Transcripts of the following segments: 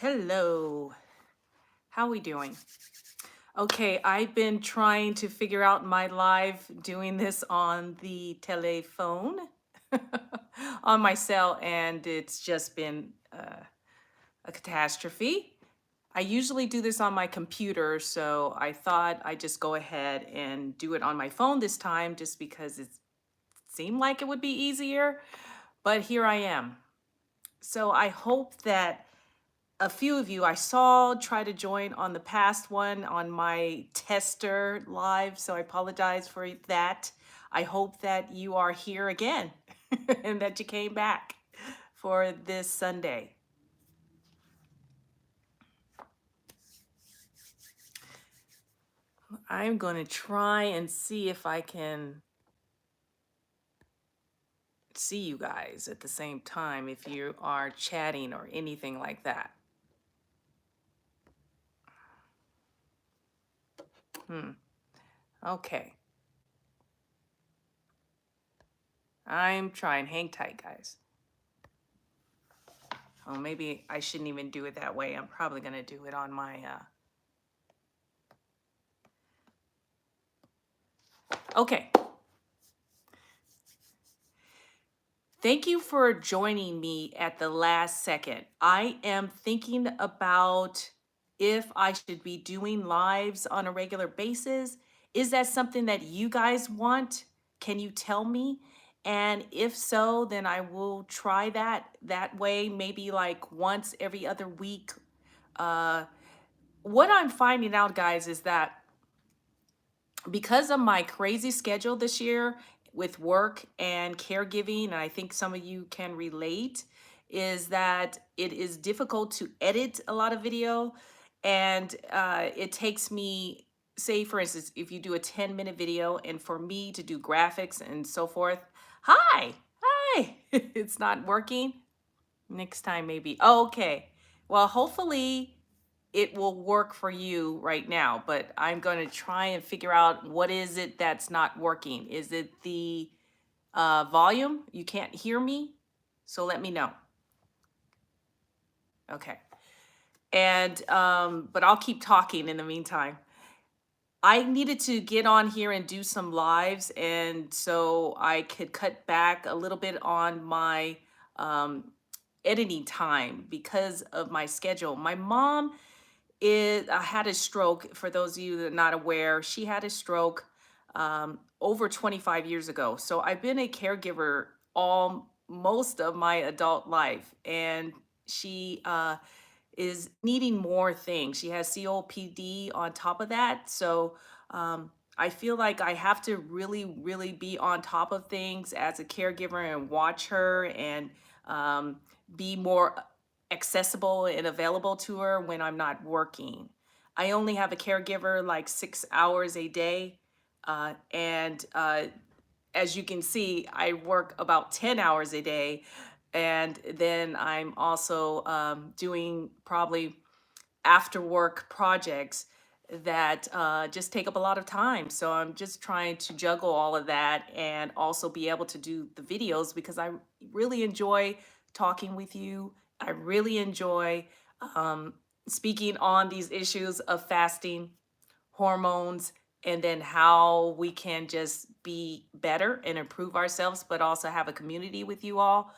Hello, how we doing? Okay, I've been trying to figure out my life doing this on the telephone on my cell, and it's just been a catastrophe. I usually do this on my computer, so I thought I'd just go ahead and do it on my phone this time just because it seemed like it would be easier, but here I am. So I hope that a few of you I saw try to join on the past one on my tester live, so I apologize for that. I hope that you are here again and that you came back for this Sunday. I'm going to try and see if I can see you guys at the same time if you are chatting or anything like that. Okay. I'm trying. Hang tight, guys. Oh, maybe I shouldn't even do it that way. I'm probably going to do it on my... Okay. Thank you for joining me at the last second. I am thinking about if I should be doing lives on a regular basis. Is that something that you guys want? Can you tell me? And if so, then I will try that way, maybe like once every other week. What I'm finding out, guys, is that because of my crazy schedule this year with work and caregiving, and I think some of you can relate, is that it is difficult to edit a lot of video. And it takes me, say, for instance, if you do a 10-minute video, and for me to do graphics and so forth, hi, it's not working. Next time, maybe. Oh, okay. Well, hopefully it will work for you right now, but I'm going to try and figure out what is it that's not working. Is it the volume? You can't hear me? So let me know. Okay. And, but I'll keep talking in the meantime. I needed to get on here and do some lives, and so I could cut back a little bit on my editing time because of my schedule. My mom had a stroke. For those of you that are not aware, she had a stroke over 25 years ago. So I've been a caregiver all most of my adult life, and she is needing more things. She has COPD on top of that. So I feel like I have to really be on top of things as a caregiver and watch her and be more accessible and available to her when I'm not working. I only have a caregiver like 6 hours a day. And as you can see, I work about 10 hours a day. And then I'm also doing probably after work projects that just take up a lot of time. So I'm just trying to juggle all of that and also be able to do the videos because I really enjoy talking with you. I really enjoy speaking on these issues of fasting, hormones, and then how we can just be better and improve ourselves, but also have a community with you all.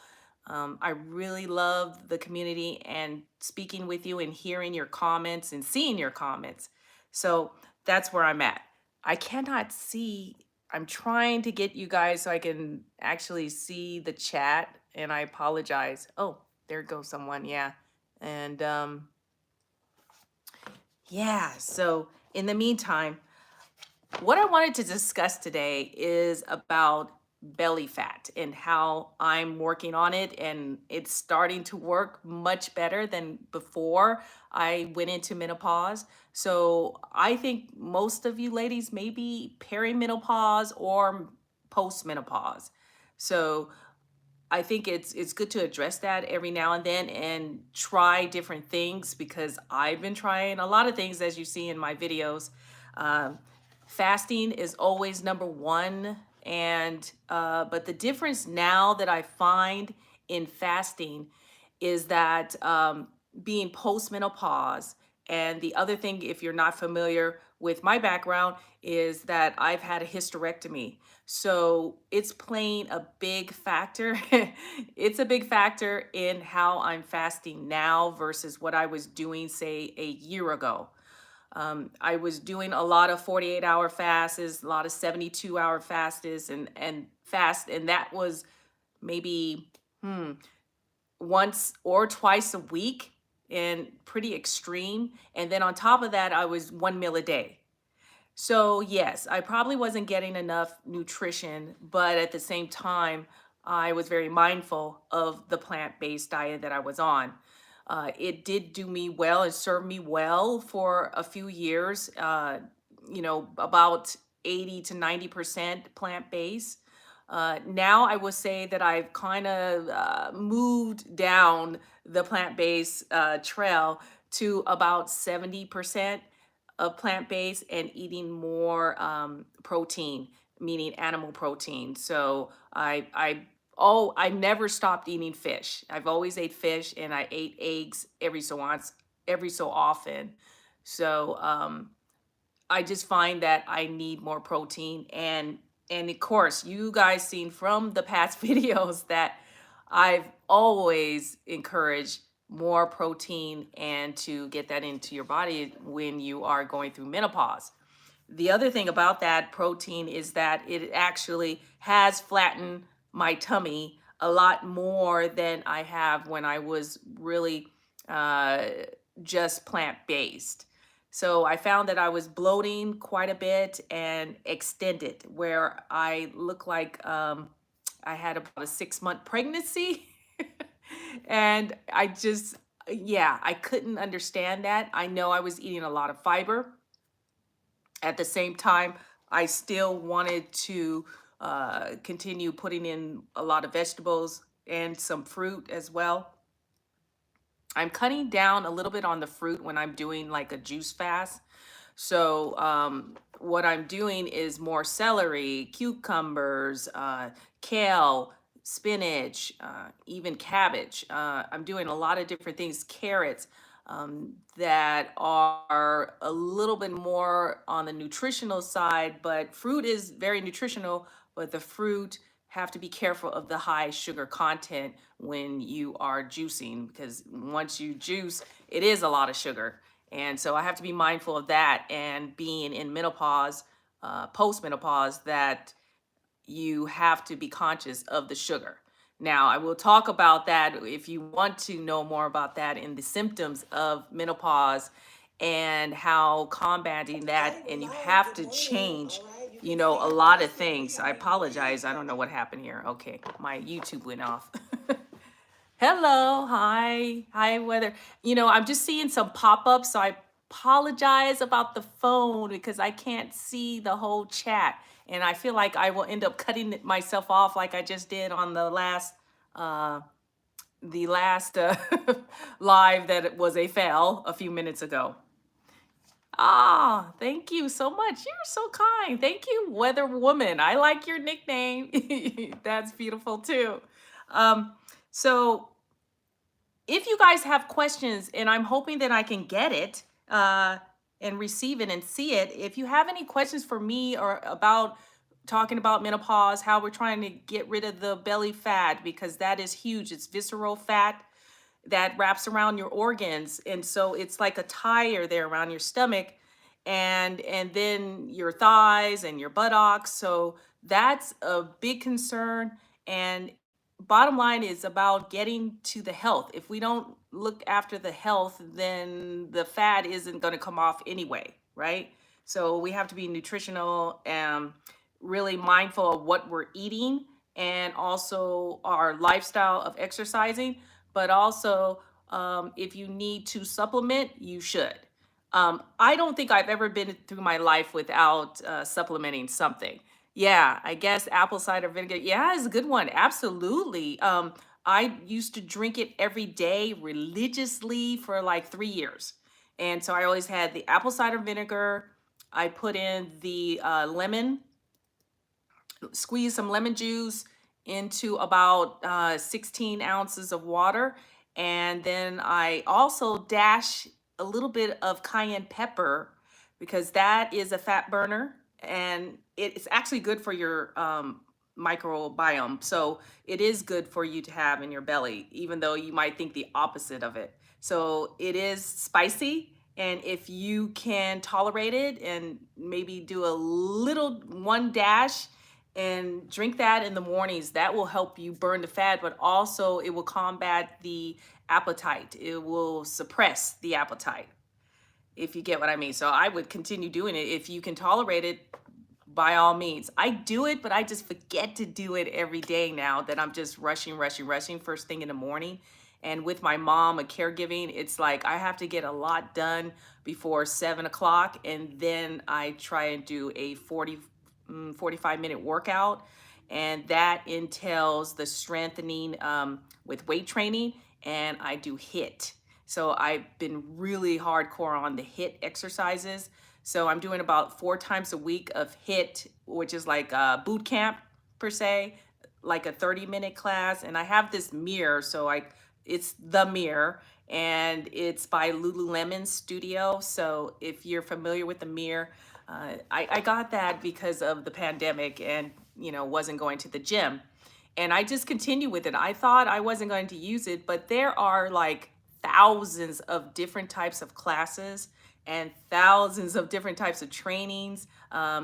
I really love the community and speaking with you and hearing your comments and seeing your comments. So that's where I'm at. I cannot see. I'm trying to get you guys so I can actually see the chat, and I apologize. Oh, there goes someone. Yeah. And yeah, so in the meantime, what I wanted to discuss today is about belly fat and how I'm working on it, and it's starting to work much better than before I went into menopause. So I think most of you ladies may be perimenopause or postmenopause. So I think it's good to address that every now and then and try different things because I've been trying a lot of things as you see in my videos. Um, Fasting is always number one, and but the difference now that I find in fasting is that being postmenopause. And the other thing, if you're not familiar with my background, is that I've had a hysterectomy. So it's playing a big factor. It's a big factor in how I'm fasting now versus what I was doing, say, a year ago. I was doing a lot of 48-hour fasts, a lot of 72-hour fasts, and that was maybe once or twice a week and pretty extreme. And then on top of that, I was 1 meal a day. So, yes, I probably wasn't getting enough nutrition, but at the same time, I was very mindful of the plant-based diet that I was on. It did do me well and served me well for a few years, about 80 to 90% plant-based. Now I would say that I've kind of moved down the plant-based trail to about 70% of plant-based and eating more protein, meaning animal protein. So I never stopped eating fish. I've always ate fish, and I ate eggs every so often. So I just find that I need more protein, and of course you guys seen from the past videos that I've always encouraged more protein and to get that into your body when you are going through menopause. The other thing about that protein is that it actually has flattened my tummy a lot more than I have when I was really uh, just plant-based. So I found that I was bloating quite a bit and extended, where I look like I had about a 6-month pregnancy. And yeah, I couldn't understand that. I know I was eating a lot of fiber. At the same time, I still wanted to continue putting in a lot of vegetables and some fruit as well. I'm cutting down a little bit on the fruit when I'm doing like a juice fast. So what I'm doing is more celery, cucumbers, kale, spinach, even cabbage. I'm doing a lot of different things, carrots, that are a little bit more on the nutritional side, but fruit is very nutritional, but the fruit have to be careful of the high sugar content when you are juicing, because once you juice, it is a lot of sugar. And so I have to be mindful of that, and being in menopause, post-menopause, that you have to be conscious of the sugar. Now, I will talk about that if you want to know more about that in the symptoms of menopause and how combating that, and you have to change, a lot of things. I apologize. I don't know what happened here. Okay, my YouTube went off. Hello, hi, weather. I'm just seeing some pop-ups, so I apologize about the phone because I can't see the whole chat, and I feel like I will end up cutting myself off like I just did on uh, the last live that it was a fail a few minutes ago. Ah, thank you so much. You're so kind. Thank you, Weather Woman. I like your nickname. That's beautiful too. Um, so if you guys have questions, and I'm hoping that I can get it and receive it and see it, if you have any questions for me or about talking about menopause, how we're trying to get rid of the belly fat, because that is huge. It's visceral fat that wraps around your organs, and so it's like a tire there around your stomach, and then your thighs and your buttocks. So that's a big concern. And bottom line is about getting to the health. If we don't look after the health, then the fat isn't going to come off anyway, right? So we have to be nutritional and really mindful of what we're eating, and also our lifestyle of exercising. But also, if you need to supplement, you should. I don't think I've ever been through my life without supplementing something. Yeah, I guess apple cider vinegar. Yeah, it's a good one. Absolutely. I used to drink it every day religiously for like 3 years. And so I always had the apple cider vinegar. I put in the lemon, squeeze some lemon juice into about 16 ounces of water, And then I also dash a little bit of cayenne pepper because that is a fat burner and it's actually good for your microbiome. So it is good for you to have in your belly, even though you might think the opposite of it. So it is spicy. And if you can tolerate it and maybe do a little one dash and drink that in the mornings, that will help you burn the fat, but also it will combat the appetite. It will suppress the appetite, if you get what I mean. So I would continue doing it. If you can tolerate it, by all means. I do it, but I just forget to do it every day now that I'm just rushing first thing in the morning. And with my mom, a caregiving, it's like I have to get a lot done before 7 o'clock. And then I try and do a 45-minute workout. And that entails the strengthening with weight training. And I do HIIT. So I've been really hardcore on the HIIT exercises. So I'm doing about 4 times a week of HIIT, which is like a boot camp per se, like a 30-minute class. And I have this mirror, so it's the mirror, and it's by Lululemon Studio. So if you're familiar with the mirror, I got that because of the pandemic and wasn't going to the gym. And I just continue with it. I thought I wasn't going to use it, but there are like thousands of different types of classes and thousands of different types of trainings.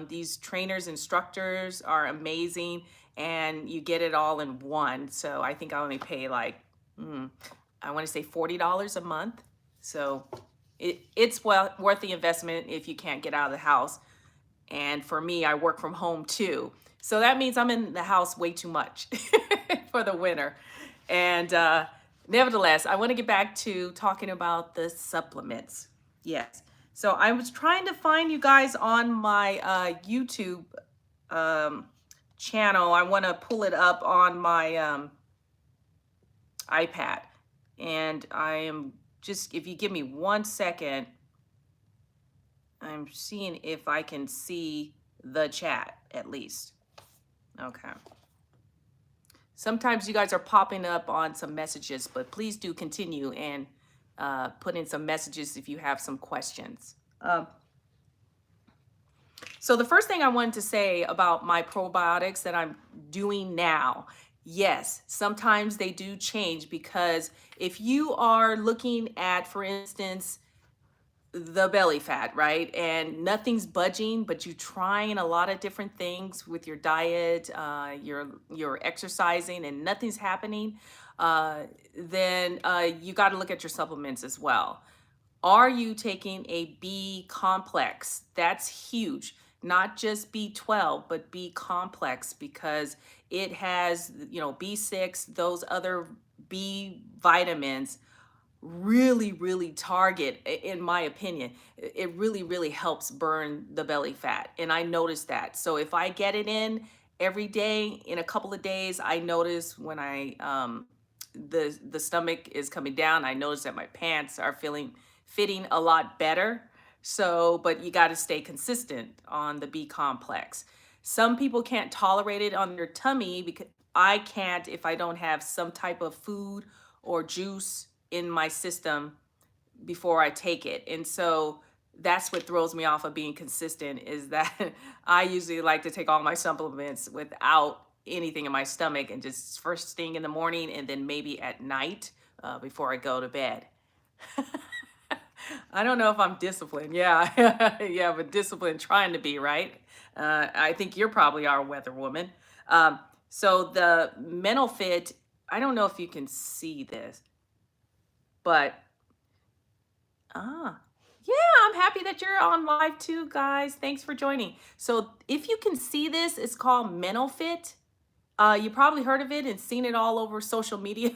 These trainers, instructors are amazing, and you get it all in one. So I think I only pay like, I want to say $40 a month. So it's well worth the investment if you can't get out of the house. And for me, I work from home too. So that means I'm in the house way too much for the winter. And nevertheless, I want to get back to talking about the supplements. Yes. So I was trying to find you guys on my YouTube channel. I want to pull it up on my iPad. And I am just, if you give me 1 second, I'm seeing if I can see the chat at least. Okay. Sometimes you guys are popping up on some messages, but please do continue and put in some messages if you have some questions. So the first thing I wanted to say about my probiotics that I'm doing now, yes, sometimes they do change, because if you are looking at, for instance, the belly fat, right? And nothing's budging, but you're trying a lot of different things with your diet, you're exercising, and nothing's happening, then you got to look at your supplements as well. Are you taking a B complex? That's huge. Not just B12, but B complex, because it has, B6, those other B vitamins really target, in my opinion, it really helps burn the belly fat. And I noticed that. So if I get it in every day, in a couple of days, I notice when the stomach is coming down, I notice that my pants are fitting a lot better. So, but you got to stay consistent on the B complex. Some people can't tolerate it on their tummy, because I can't if I don't have some type of food or juice in my system before I take it. And so that's what throws me off of being consistent, is that I usually like to take all my supplements without anything in my stomach, and just first thing in the morning and then maybe at night before I go to bed. I don't know if I'm disciplined. Yeah, yeah, but disciplined trying to be, right? I think you're probably our weather woman. So the MentalFit, I don't know if you can see this, but yeah, I'm happy that you're on live too, guys. Thanks for joining. So if you can see this, it's called MentalFit. You probably heard of it and seen it all over social media.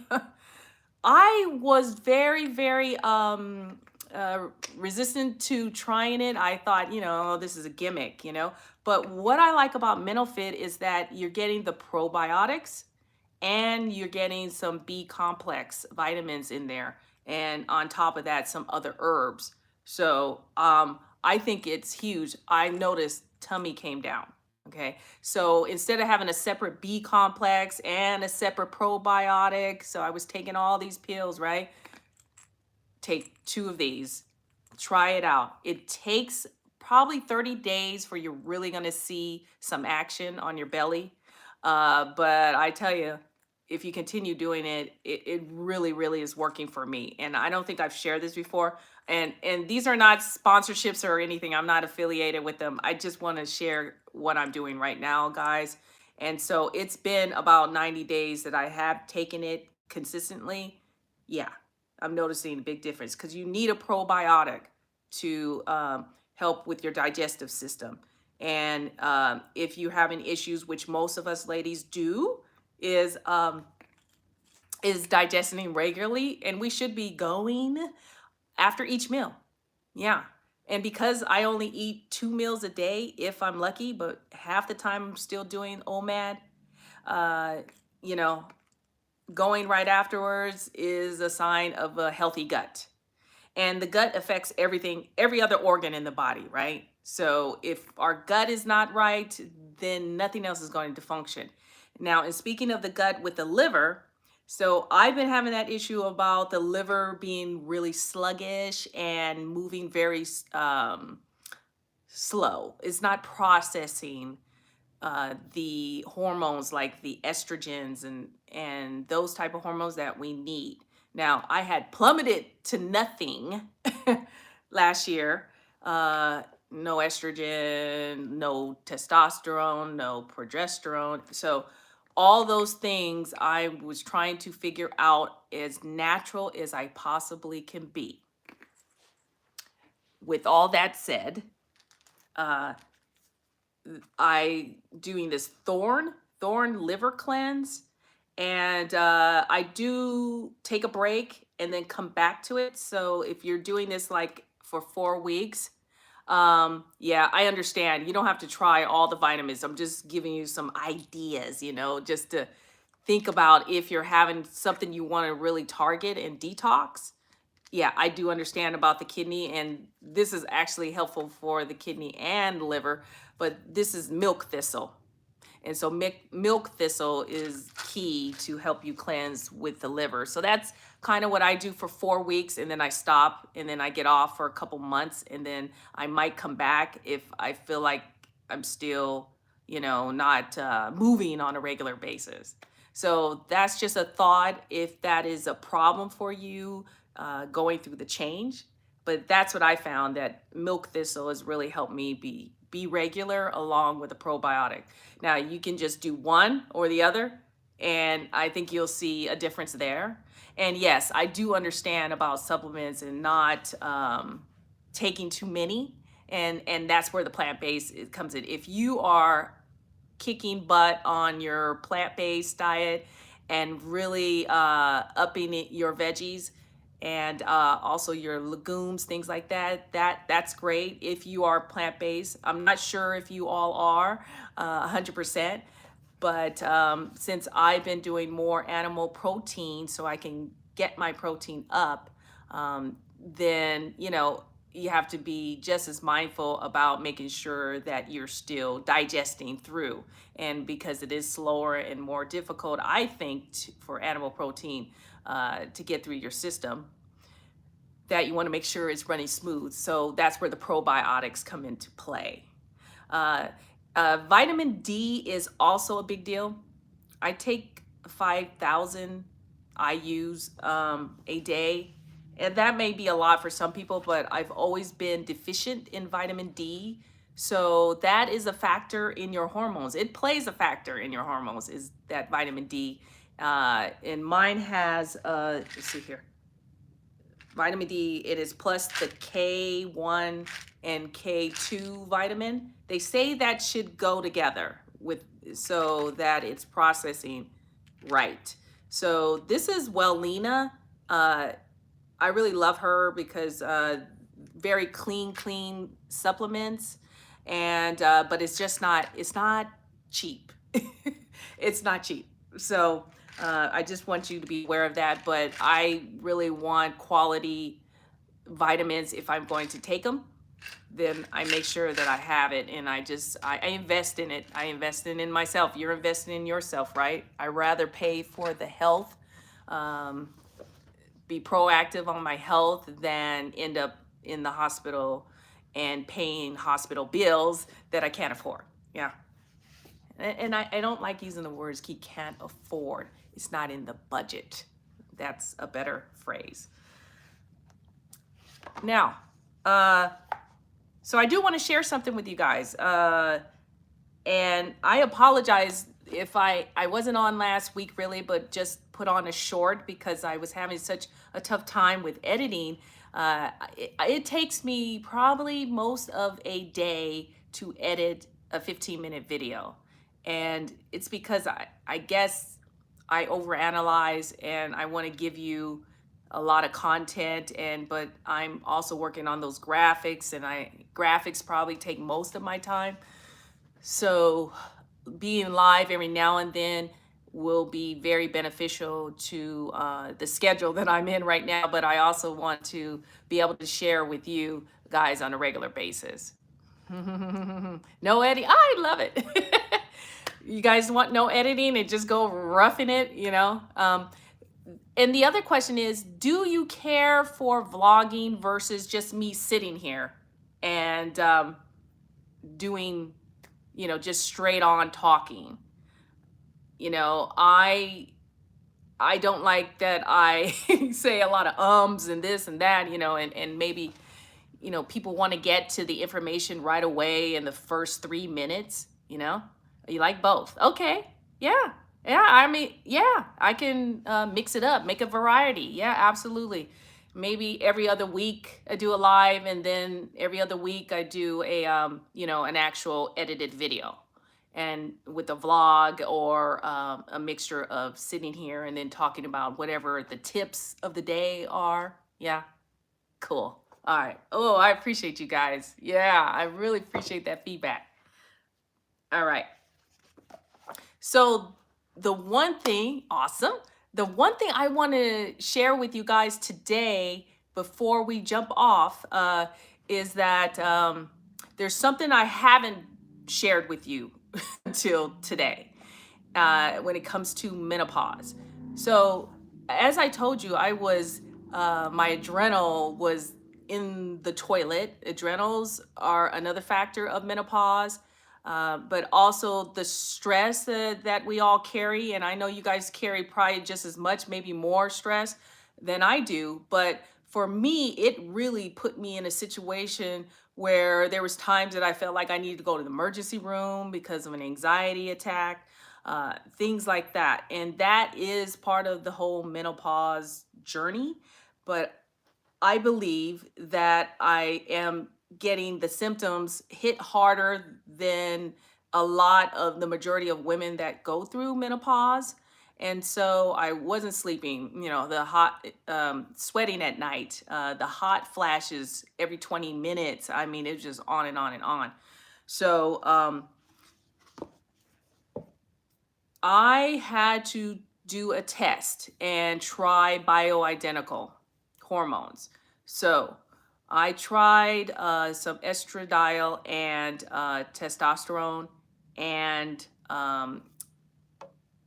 I was very resistant to trying it. I thought, this is a gimmick, But what I like about MentalFit is that you're getting the probiotics and you're getting some B complex vitamins in there. And on top of that, some other herbs. So I think it's huge. I noticed tummy came down. Okay, so instead of having a separate B complex and a separate probiotic, so I was taking all these pills, right? Take 2 of these, try it out. It takes probably 30 days for you're really going to see some action on your belly. But I tell you, if you continue doing it, it really, really is working for me. And I don't think I've shared this before. And these are not sponsorships or anything. I'm not affiliated with them. I just want to share what I'm doing right now, guys. And so it's been about 90 days that I have taken it consistently. Yeah, I'm noticing a big difference because you need a probiotic to help with your digestive system. And if you're having issues, which most of us ladies do, is digesting regularly, and we should be going after each meal. Yeah. And because I only eat 2 meals a day, if I'm lucky, but half the time I'm still doing OMAD, uh, you know, going right afterwards is a sign of a healthy gut. And the gut affects everything, every other organ in the body, right? So if our gut is not right, then nothing else is going to function. Now, and speaking of the gut with the liver, so I've been having that issue about the liver being really sluggish and moving very slow. It's not processing the hormones like the estrogens and those type of hormones that we need. Now, I had plummeted to nothing last year. No estrogen, no testosterone, no progesterone. So all those things I was trying to figure out as natural as I possibly can be. With all that said, uh, I doing this thorn liver cleanse, and I do take a break and then come back to it. So if you're doing this like for 4 weeks, yeah, I understand. You don't have to try all the vitamins. I'm just giving you some ideas, just to think about if you're having something you want to really target and detox. Yeah, I do understand about the kidney, and this is actually helpful for the kidney and liver, but this is milk thistle. And so milk thistle is key to help you cleanse with the liver. So that's kind of what I do for 4 weeks, and then I stop, and then I get off for a couple months, and then I might come back if I feel like I'm still, not moving on a regular basis. So that's just a thought if that is a problem for you going through the change. But that's what I found, that milk thistle has really helped me be regular along with a probiotic. Now you can just do one or the other, and I think you'll see a difference there. And yes, I do understand about supplements and not taking too many, and that's where the plant-based comes in. If you are kicking butt on your plant-based diet and really upping your veggies and also your legumes, things like that's great if you are plant-based. I'm not sure if you all are 100%, but since I've been doing more animal protein so I can get my protein up, then you have to be just as mindful about making sure that you're still digesting through. And because it is slower and more difficult, I think, for animal protein to get through your system, that you want to make sure it's running smooth. So that's where the probiotics come into play. Vitamin D is also a big deal. I take 5,000 IUs a day, and that may be a lot for some people, but I've always been deficient in vitamin D. So that is a factor in your hormones. It plays a factor in your hormones, is that vitamin D. And mine has, let's see here, vitamin D, it is plus the K1 and K2 vitamin. They say that should go together so that it's processing right. So this is Wellina. I really love her because very clean supplements, and but it's not cheap. It's not cheap. So I just want you to be aware of that. But I really want quality vitamins if I'm going to take them. then I make sure that I have it, and I invest in it. I invest in myself. You're investing in yourself, right? I rather pay for the health, um, be proactive on my health than end up in the hospital and paying hospital bills that I can't afford. Yeah. And I don't like using the words he can't afford. It's not in the budget. That's a better phrase. Now, so I do want to share something with you guys. And I apologize if I wasn't on last week really, but just put on a short because I was having such a tough time with editing. It takes me probably most of a day to edit a 15-minute video. And it's because I guess I overanalyze and I want to give you a lot of content, but I'm also working on those graphics, and graphics probably take most of my time. So being live every now and then will be very beneficial to the schedule that I'm in right now, but I also want to be able to share with you guys on a regular basis. No editing. I love it. You guys want no editing and just go roughing it, you know? And the other question is, do you care for vlogging versus just me sitting here and doing, just straight on talking? I don't like that I say a lot of ums and this and that, and maybe, people want to get to the information right away in the first 3 minutes, You like both. Okay. Yeah. Yeah. I mean, yeah, I can mix it up, make a variety. Yeah, absolutely. Maybe every other week I do a live, and then every other week I do an actual edited video, and with a vlog or a mixture of sitting here and then talking about whatever the tips of the day are. Yeah. Cool. All right. Oh, I appreciate you guys. Yeah, I really appreciate that feedback. All right. So awesome. The one thing I want to share with you guys today before we jump off is that there's something I haven't shared with you until today when it comes to menopause. So as I told you, my adrenal was in the toilet. Adrenals are another factor of menopause. But also the stress that we all carry. And I know you guys carry probably just as much, maybe more stress than I do. But for me, it really put me in a situation where there was times that I felt like I needed to go to the emergency room because of an anxiety attack, things like that. And that is part of the whole menopause journey. But I believe that I am getting the symptoms hit harder than a lot of the majority of women that go through menopause. And so I wasn't sleeping, the hot, sweating at night, the hot flashes every 20 minutes. I mean, it was just on and on and on. So I had to do a test and try bioidentical hormones. So I tried some estradiol and testosterone, and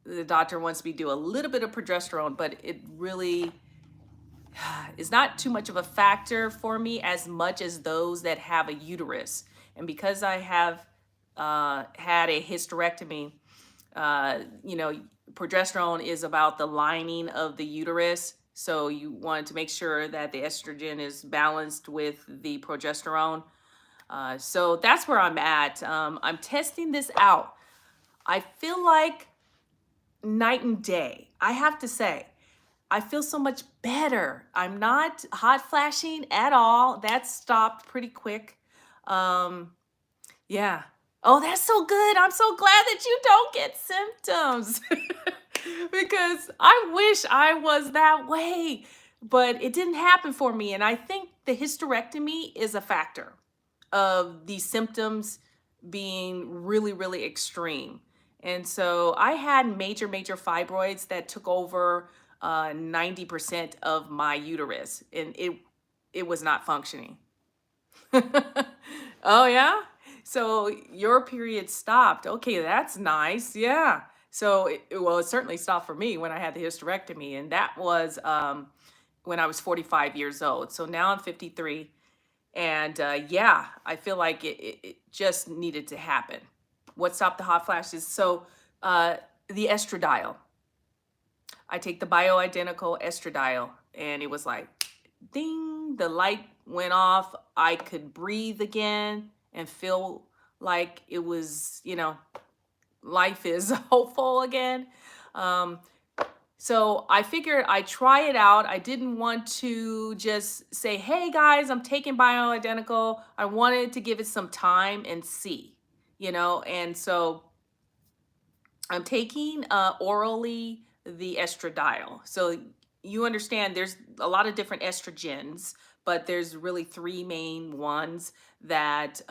the doctor wants me to do a little bit of progesterone, but it really is not too much of a factor for me as much as those that have a uterus. And because I have had a hysterectomy, progesterone is about the lining of the uterus. So you want to make sure that the estrogen is balanced with the progesterone. So that's where I'm at. I'm testing this out. I feel like night and day. I have to say, I feel so much better. I'm not hot flashing at all. That stopped pretty quick. Yeah. Oh, that's so good. I'm so glad that you don't get symptoms because I wish I was that way, but it didn't happen for me. And I think the hysterectomy is a factor of these symptoms being really, really extreme. And so I had major fibroids that took over 90% of my uterus, and it was not functioning. Oh, yeah? So your period stopped. Okay, that's nice. Yeah. So, well, it certainly stopped for me when I had the hysterectomy, and that was when I was 45 years old. So now I'm 53, and yeah, I feel like it just needed to happen. What stopped the hot flashes? So, the estradiol. I take the bioidentical estradiol, and it was like, ding, the light went off. I could breathe again and feel like it was, life is hopeful again. Um, so I figured I'd try it out. I didn't want to just say, hey guys, I'm taking bioidentical. I wanted to give it some time and see, and so I'm taking orally the estradiol. So you understand there's a lot of different estrogens, but there's really three main ones that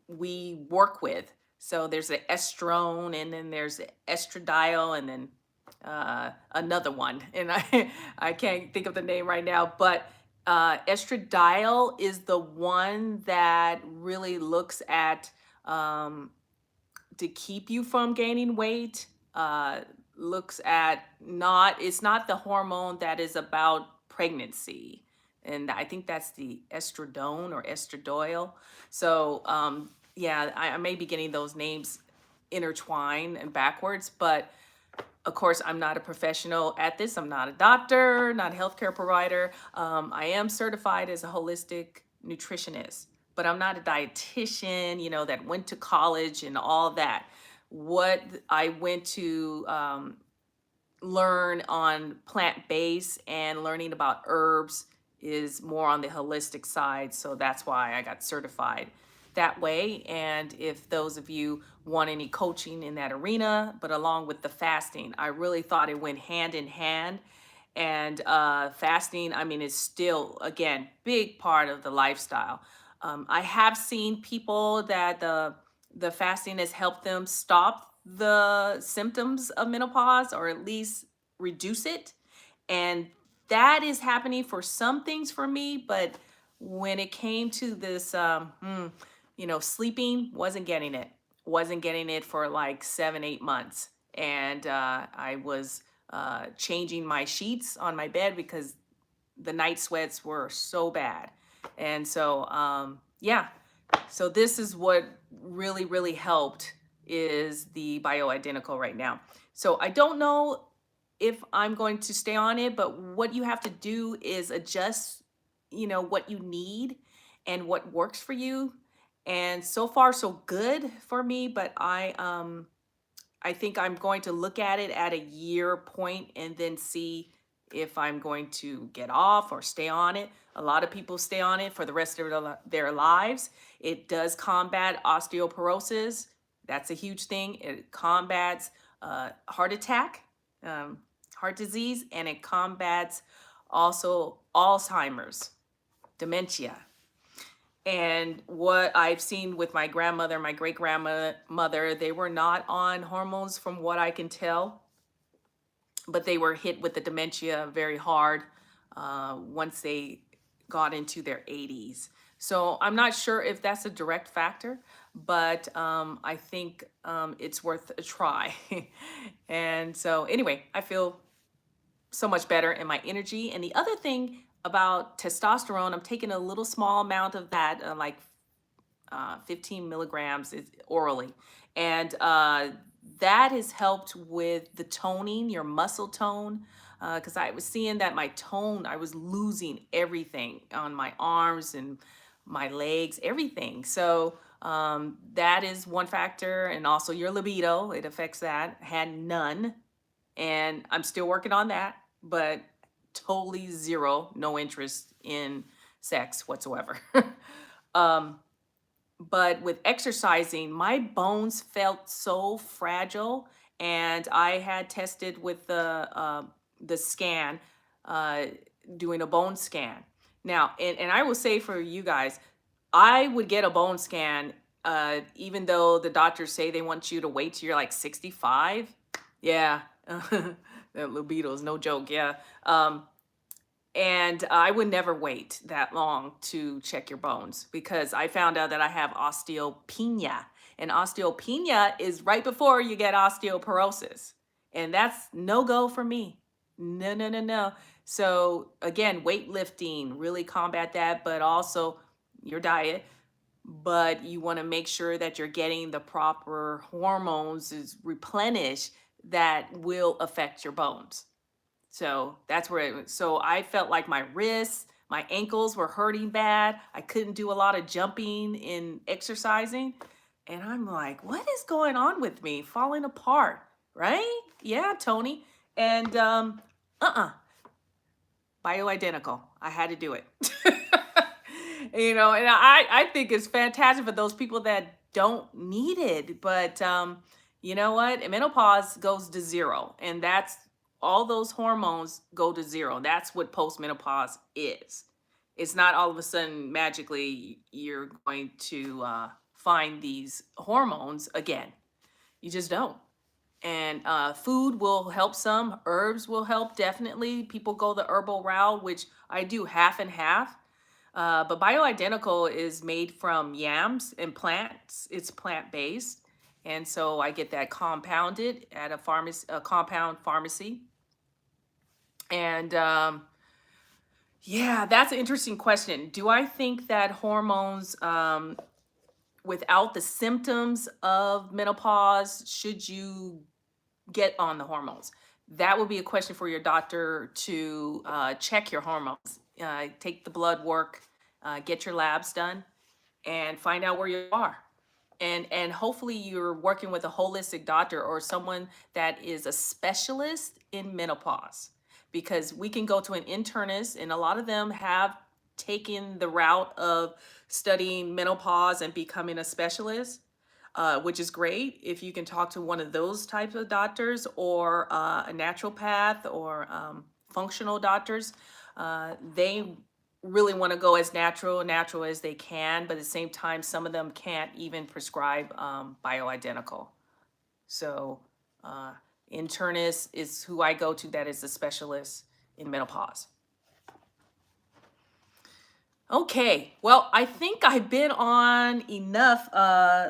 we work with. So there's the estrone, and then there's the estradiol, and then another one. And I can't think of the name right now, but estradiol is the one that really looks at to keep you from gaining weight, looks at not, it's not the hormone that is about pregnancy. And I think that's the estradiol or estradiol. So yeah, I may be getting those names intertwined and backwards, but of course, I'm not a professional at this. I'm not a doctor, not a healthcare provider. I am certified as a holistic nutritionist, but I'm not a dietitian, that went to college and all that. What I went to learn on plant-based and learning about herbs is more on the holistic side. So that's why I got certified that way. And if those of you want any coaching in that arena, but along with the fasting, I really thought it went hand in hand. And fasting, I mean, is still, again, big part of the lifestyle. I have seen people that the fasting has helped them stop the symptoms of menopause, or at least reduce it. And that is happening for some things for me, but when it came to this, sleeping, wasn't getting it for like 7, 8 months. And I was changing my sheets on my bed because the night sweats were so bad. And so, yeah, so this is what really, really helped, is the bioidentical right now. So I don't know if I'm going to stay on it, but what you have to do is adjust, what you need and what works for you. And so far so good for me, but I think I'm going to look at it at a year point and then see if I'm going to get off or stay on it. A lot of people stay on it for the rest of their lives. It does combat osteoporosis. That's a huge thing. It combats heart attack, um, heart disease, and it combats also Alzheimer's, dementia. And what I've seen with my grandmother, my great grandmother, they were not on hormones from what I can tell, but they were hit with the dementia very hard once they got into their 80s. So I'm not sure if that's a direct factor, but I think it's worth a try. And so anyway, I feel so much better in my energy. And the other thing about testosterone, I'm taking a little small amount of that, like 15 milligrams orally. And that has helped with the toning, your muscle tone. Because I was seeing that my tone, I was losing everything on my arms and my legs, everything. So that is one factor. And also your libido, it affects that. Had none. And I'm still working on that, but totally zero, no interest in sex whatsoever. um, but with exercising, my bones felt so fragile, and I had tested with the scan, uh, doing a bone scan. Now, and I will say for you guys, I would get a bone scan, even though the doctors say they want you to wait till you're like 65. Yeah, that libido is no joke. Yeah. And I would never wait that long to check your bones because I found out that I have osteopenia. And osteopenia is right before you get osteoporosis. And that's no go for me. No, no, no, no. So again, weightlifting, really combat that, but also your diet. But you want to make sure that you're getting the proper hormones is replenished that will affect your bones. So that's where so I felt like my wrists, my ankles were hurting bad. I couldn't do a lot of jumping and exercising. And I'm like, what is going on with me? Falling apart, right? Yeah, Tony. And uh-uh, bioidentical. I had to do it. And I think it's fantastic for those people that don't need it. But you know what? Menopause goes to zero. And that's all those hormones go to zero. That's what postmenopause is. It's not all of a sudden magically you're going to find these hormones again. You just don't. And food will help some. Herbs will help, definitely. People go the herbal route, which I do half and half. But bioidentical is made from yams and plants. It's plant-based. And so I get that compounded at a compound pharmacy. And yeah, that's an interesting question. Do I think that hormones, without the symptoms of menopause, should you get on the hormones? That would be a question for your doctor to check your hormones. Take the blood work, get your labs done, and find out where you are. And hopefully you're working with a holistic doctor or someone that is a specialist in menopause, because we can go to an internist, and a lot of them have taken the route of studying menopause and becoming a specialist, which is great if you can talk to one of those types of doctors, or a naturopath, or functional doctors. They really want to go as natural as they can, but at the same time, some of them can't even prescribe bioidentical. So internist is who I go to that is a specialist in menopause. Okay, well, I think I've been on enough,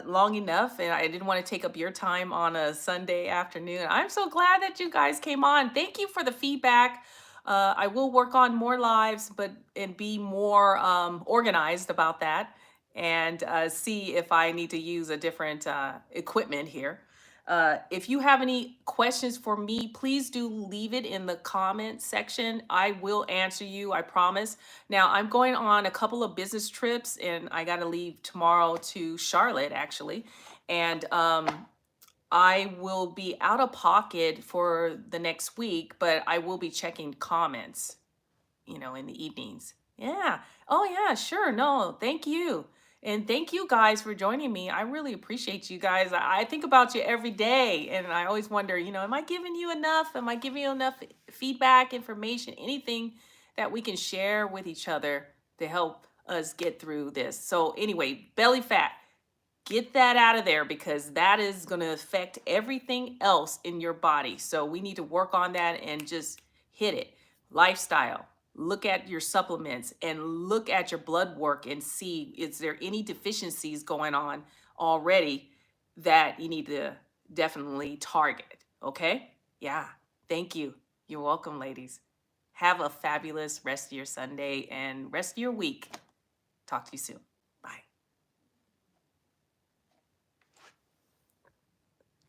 long enough, and I didn't want to take up your time on a Sunday afternoon. I'm so glad that you guys came on. Thank you for the feedback. I will work on more lives, and be more organized about that, and see if I need to use a different equipment here. If you have any questions for me, please do leave it in the comment section. I will answer you, I promise. Now, I'm going on a couple of business trips, and I got to leave tomorrow to Charlotte, actually. And I will be out of pocket for the next week, but I will be checking comments, in the evenings. Yeah. Oh, yeah, sure. No, thank you. And thank you guys for joining me. I really appreciate you guys. I think about you every day, and I always wonder, am I giving you enough? Am I giving you enough feedback, information, anything that we can share with each other to help us get through this? So anyway, belly fat, get that out of there, because that is going to affect everything else in your body. So we need to work on that and just hit it. Lifestyle. Look at your supplements and look at your blood work and see, is there any deficiencies going on already that you need to definitely target. Okay? Yeah. Thank you. You're welcome, ladies. Have a fabulous rest of your Sunday and rest of your week. Talk to you soon.